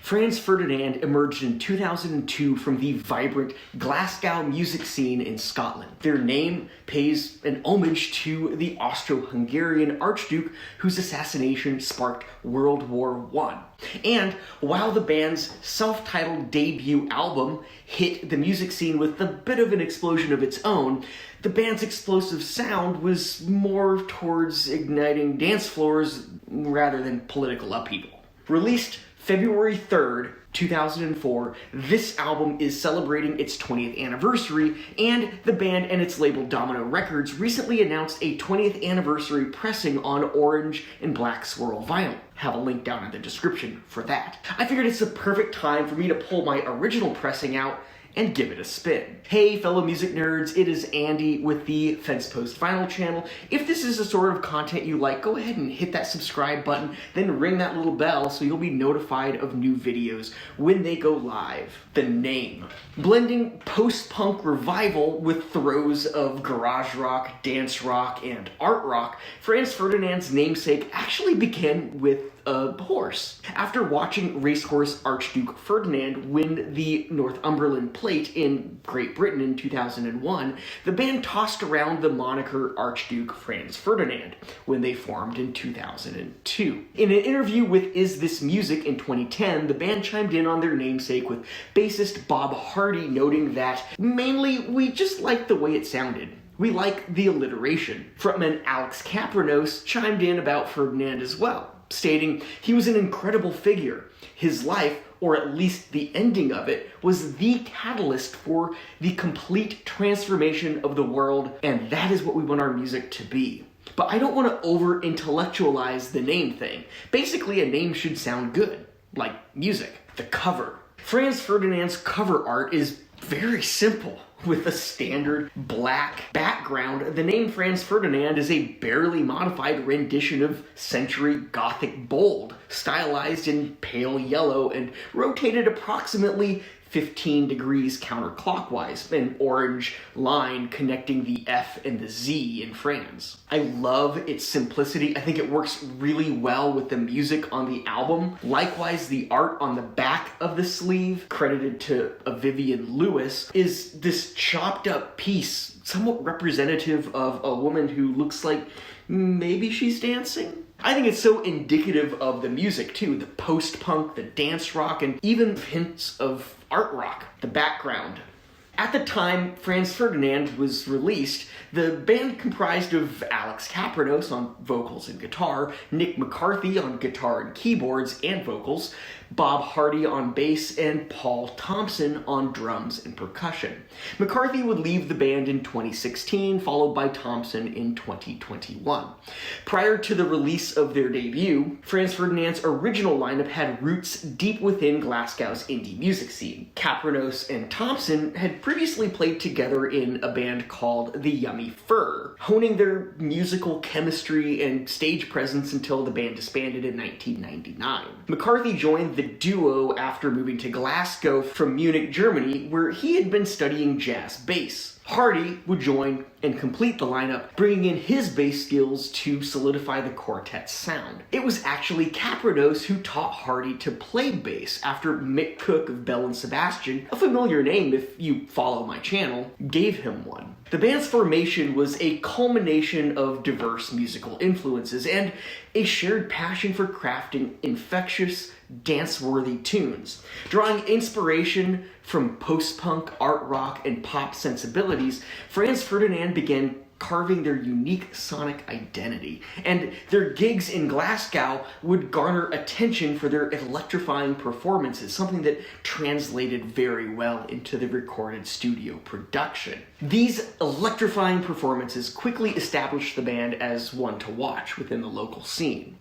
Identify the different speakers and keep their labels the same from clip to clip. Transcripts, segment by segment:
Speaker 1: Franz Ferdinand emerged in 2002 from the vibrant Glasgow music scene in Scotland. Their name pays an homage to the Austro-Hungarian Archduke whose assassination sparked World War I. And while the band's self-titled debut album hit the music scene with a bit of an explosion of its own, the band's explosive sound was more towards igniting dance floors rather than political upheaval. Released February 3rd, 2004, this album is celebrating its 20th anniversary, and the band and its label Domino Records recently announced a 20th anniversary pressing on orange and black swirl vinyl. Have a link down in the description for that. I figured it's the perfect time for me to pull my original pressing out and give it a spin. Hey fellow music nerds, it is Andy with the Fence Post Vinyl channel. If this is the sort of content you like, go ahead and hit that subscribe button, then ring that little bell so you'll be notified of new videos when they go live. The name. Blending post-punk revival with throes of garage rock, dance rock, and art rock, Franz Ferdinand's namesake actually began with a horse. After watching Racehorse Archduke Ferdinand win the Northumberland Plate in Great Britain in 2001, the band tossed around the moniker Archduke Franz Ferdinand when they formed in 2002. In an interview with Is This Music in 2010, the band chimed in on their namesake with bassist Bob Hardy noting that mainly we just liked the way it sounded. We like the alliteration. Frontman Alex Kapranos chimed in about Ferdinand as well, stating he was an incredible figure. His life, or at least the ending of it, was the catalyst for the complete transformation of the world, and that is what we want our music to be. But I don't want to over-intellectualize the name thing. Basically, a name should sound good, like music. The cover. Franz Ferdinand's cover art is very simple. With a standard black background, the name Franz Ferdinand is a barely modified rendition of century Gothic bold, stylized in pale yellow and rotated approximately 15 degrees counterclockwise, an orange line connecting the F and the Z in Franz. I love its simplicity. I think it works really well with the music on the album. Likewise, the art on the back of the sleeve, credited to Vivian Lewis, is this chopped up piece, somewhat representative of a woman who looks like maybe she's dancing. I think it's so indicative of the music too, the post-punk, the dance rock, and even hints of art rock, the background. At the time Franz Ferdinand was released, the band comprised of Alex Kapranos on vocals and guitar, Nick McCarthy on guitar and keyboards and vocals, Bob Hardy on bass, and Paul Thompson on drums and percussion. McCarthy would leave the band in 2016, followed by Thompson in 2021. Prior to the release of their debut, Franz Ferdinand's original lineup had roots deep within Glasgow's indie music scene. Kapranos and Thompson had previously played together in a band called The Yummy Fur, honing their musical chemistry and stage presence until the band disbanded in 1999. McCarthy joined the duo after moving to Glasgow from Munich, Germany, where he had been studying jazz bass. Hardy would join and complete the lineup, bringing in his bass skills to solidify the quartet's sound. It was actually Kapranos who taught Hardy to play bass after Mick Cook of Bell and Sebastian, a familiar name if you follow my channel, gave him one. The band's formation was a culmination of diverse musical influences and a shared passion for crafting infectious, dance-worthy tunes. Drawing inspiration from post-punk, art rock, and pop sensibilities, Franz Ferdinand began carving their unique sonic identity, and their gigs in Glasgow would garner attention for their electrifying performances, something that translated very well into the recorded studio production. These electrifying performances quickly established the band as one to watch within the local scene.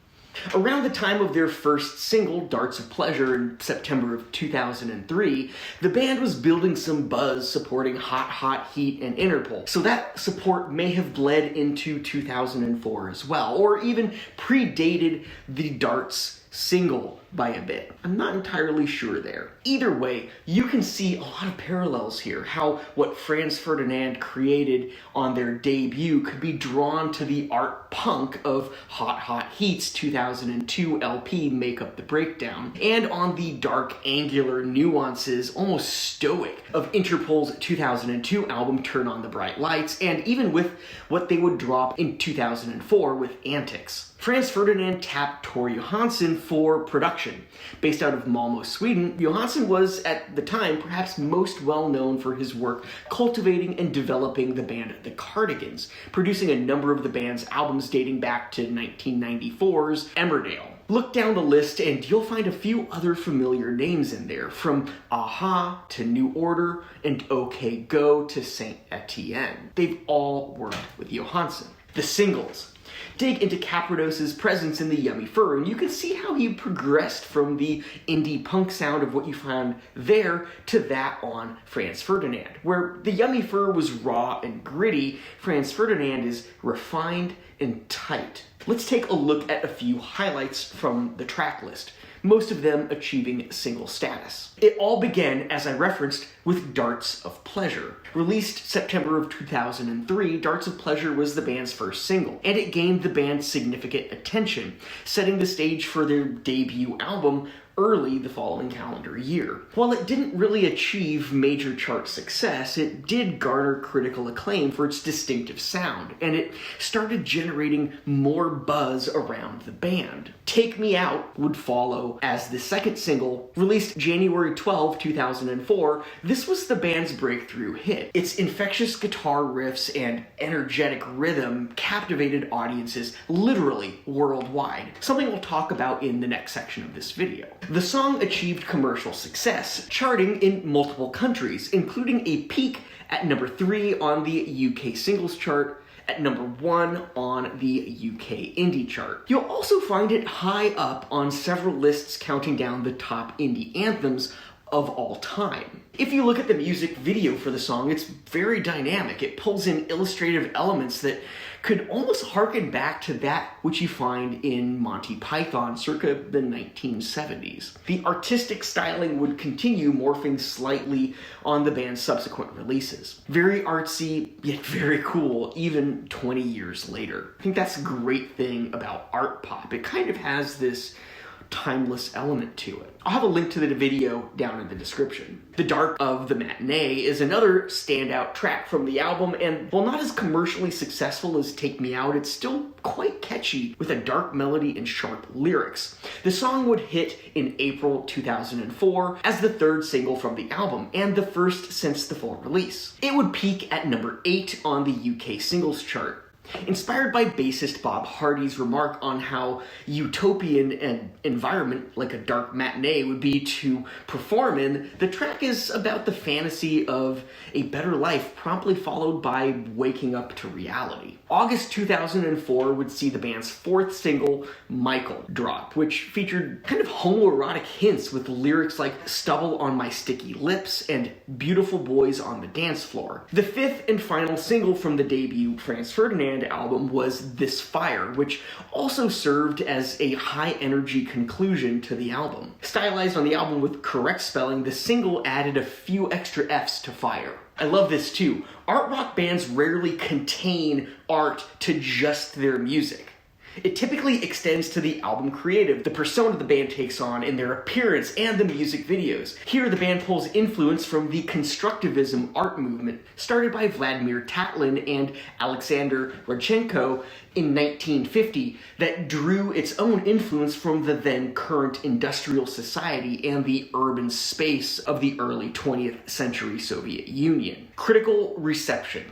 Speaker 1: Around the time of their first single, Darts of Pleasure, in September of 2003, the band was building some buzz supporting Hot Hot Heat and Interpol, so that support may have bled into 2004 as well, or even predated the Darts single by a bit. I'm not entirely sure there. Either way, you can see a lot of parallels here, how what Franz Ferdinand created on their debut could be drawn to the art punk of Hot Hot Heat's 2002 LP Make Up the Breakdown, and on the dark, angular nuances, almost stoic, of Interpol's 2002 album Turn on the Bright Lights, and even with what they would drop in 2004 with Antics. Franz Ferdinand tapped Tor Johansson for production. Based out of Malmö, Sweden, Johansson was, at the time, perhaps most well known for his work cultivating and developing the band The Cardigans, producing a number of the band's albums dating back to 1994's Emmerdale. Look down the list and you'll find a few other familiar names in there, from Aha to New Order and OK Go to Saint Etienne. They've all worked with Johansson. The singles. Dig into Caprados's presence in the Yummy Fur, and you can see how he progressed from the indie punk sound of what you found there to that on Franz Ferdinand. Where the Yummy Fur was raw and gritty, Franz Ferdinand is refined and tight. Let's take a look at a few highlights from the track list, most of them achieving single status. It all began, as I referenced, with Darts of Pleasure. Released September of 2003, Darts of Pleasure was the band's first single, and it gained the band significant attention, setting the stage for their debut album early the following calendar year. While it didn't really achieve major chart success, it did garner critical acclaim for its distinctive sound, and it started generating more buzz around the band. Take Me Out would follow as the second single. Released January 12, 2004, this was the band's breakthrough hit. Its infectious guitar riffs and energetic rhythm captivated audiences literally worldwide, something we'll talk about in the next section of this video. The song achieved commercial success, charting in multiple countries, including a peak at number 3 on the UK singles chart, at number 1 on the UK indie chart. You'll also find it high up on several lists counting down the top indie anthems of all time. If you look at the music video for the song, it's very dynamic. It pulls in illustrative elements that could almost harken back to that which you find in Monty Python circa the 1970s. The artistic styling would continue morphing slightly on the band's subsequent releases. Very artsy, yet very cool, even 20 years later. I think that's a great thing about art pop. It kind of has this timeless element to it. I'll have a link to the video down in the description. The Dark of the Matinee is another standout track from the album, and while not as commercially successful as Take Me Out, it's still quite catchy with a dark melody and sharp lyrics. The song would hit in April 2004 as the third single from the album, and the first since the full release. It would peak at number 8 on the UK singles chart. Inspired by bassist Bob Hardy's remark on how utopian an environment like a dark matinee would be to perform in, the track is about the fantasy of a better life promptly followed by waking up to reality. August 2004 would see the band's fourth single, Michael, drop, which featured kind of homoerotic hints with lyrics like "stubble on my sticky lips" and "beautiful boys on the dance floor." The fifth and final single from the debut Franz Ferdinand album was This Fire, which also served as a high-energy conclusion to the album. Stylized on the album with correct spelling, the single added a few extra F's to fire. I love this too. Art rock bands rarely contain art to just their music. It typically extends to the album creative, the persona the band takes on in their appearance, and the music videos. Here, the band pulls influence from the constructivism art movement, started by Vladimir Tatlin and Alexander Rodchenko in 1950, that drew its own influence from the then current industrial society and the urban space of the early 20th century Soviet Union. Critical reception.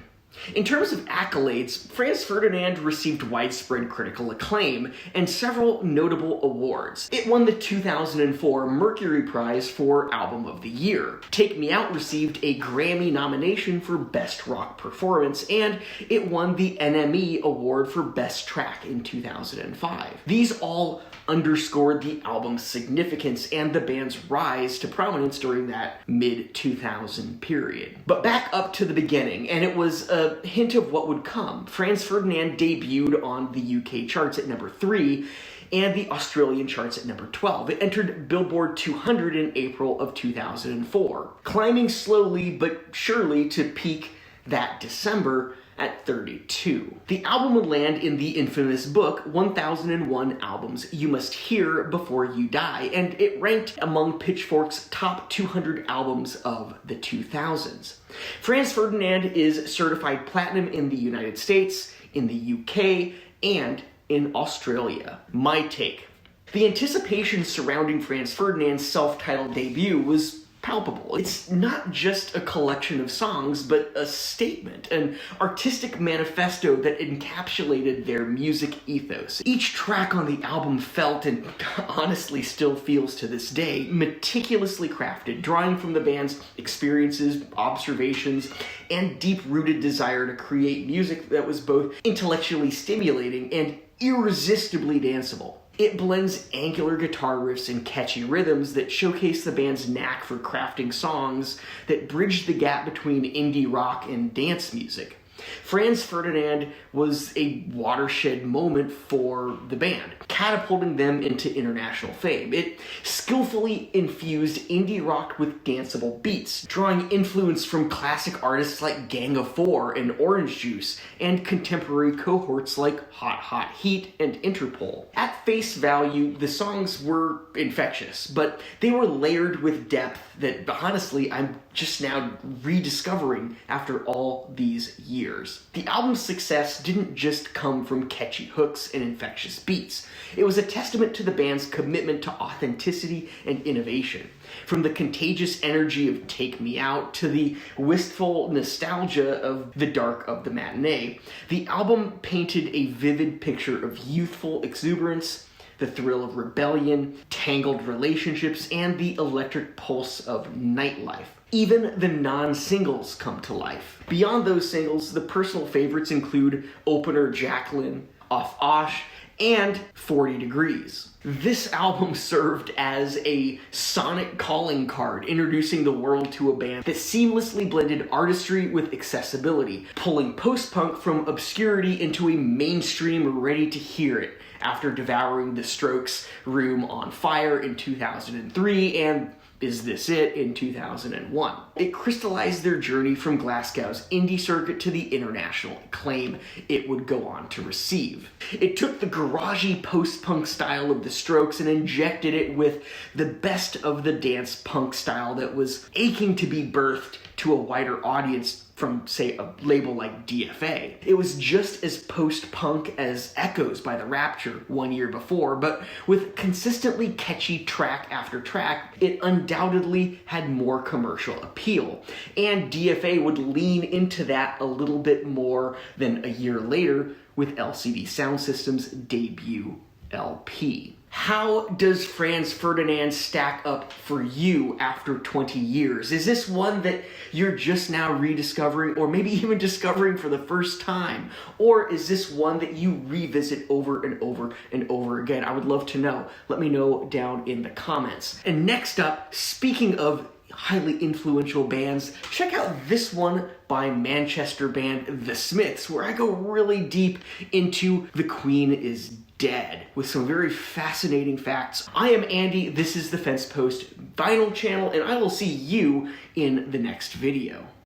Speaker 1: In terms of accolades, Franz Ferdinand received widespread critical acclaim and several notable awards. It won the 2004 Mercury Prize for Album of the Year. Take Me Out received a Grammy nomination for Best Rock Performance, and it won the NME Award for Best Track in 2005. These all underscored the album's significance and the band's rise to prominence during that mid-2000 period. But back up to the beginning, and it was a hint of what would come. Franz Ferdinand debuted on the UK charts at number 3 and the Australian charts at number 12. It entered Billboard 200 in April of 2004, climbing slowly but surely to peak that December at 32. The album would land in the infamous book 1001 Albums You Must Hear Before You Die, and it ranked among Pitchfork's top 200 albums of the 2000s. Franz Ferdinand is certified platinum in the United States, in the UK, and in Australia. My take. The anticipation surrounding Franz Ferdinand's self-titled debut was palpable. It's not just a collection of songs, but a statement, an artistic manifesto that encapsulated their music ethos. Each track on the album felt, and honestly still feels to this day, meticulously crafted, drawing from the band's experiences, observations, and deep-rooted desire to create music that was both intellectually stimulating and irresistibly danceable. It blends angular guitar riffs and catchy rhythms that showcase the band's knack for crafting songs that bridge the gap between indie rock and dance music. Franz Ferdinand was a watershed moment for the band, catapulting them into international fame. It skillfully infused indie rock with danceable beats, drawing influence from classic artists like Gang of Four and Orange Juice, and contemporary cohorts like Hot Hot Heat and Interpol. At face value, the songs were infectious, but they were layered with depth that, honestly, I'm just now rediscovering after all these years. The album's success didn't just come from catchy hooks and infectious beats. It was a testament to the band's commitment to authenticity and innovation. From the contagious energy of Take Me Out to the wistful nostalgia of The Dark of the Matinee, the album painted a vivid picture of youthful exuberance, the thrill of rebellion, tangled relationships, and the electric pulse of nightlife. Even the non-singles come to life. Beyond those singles, the personal favorites include Opener Jacqueline, Off Osh, and 40 Degrees. This album served as a sonic calling card, introducing the world to a band that seamlessly blended artistry with accessibility, pulling post-punk from obscurity into a mainstream ready to hear it, after devouring The Strokes' Room on Fire in 2003 and Is This It in 2001. It crystallized their journey from Glasgow's indie circuit to the international acclaim it would go on to receive. It took the garagey post-punk style of The Strokes and injected it with the best of the dance punk style that was aching to be birthed to a wider audience from, say, a label like DFA. It was just as post-punk as Echoes by The Rapture 1 year before, but with consistently catchy track after track, it undoubtedly had more commercial appeal. And DFA would lean into that a little bit more than a year later with LCD Sound System's debut LP. How does Franz Ferdinand stack up for you after 20 years? Is this one that you're just now rediscovering, or maybe even discovering for the first time? Or is this one that you revisit over and over and over again? I would love to know. Let me know down in the comments. And next up, speaking of highly influential bands, check out this one by Manchester band The Smiths, where I go really deep into The Queen Is Dead with some very fascinating facts. I am Andy, this is the Fence Post Vinyl channel, and I will see you in the next video.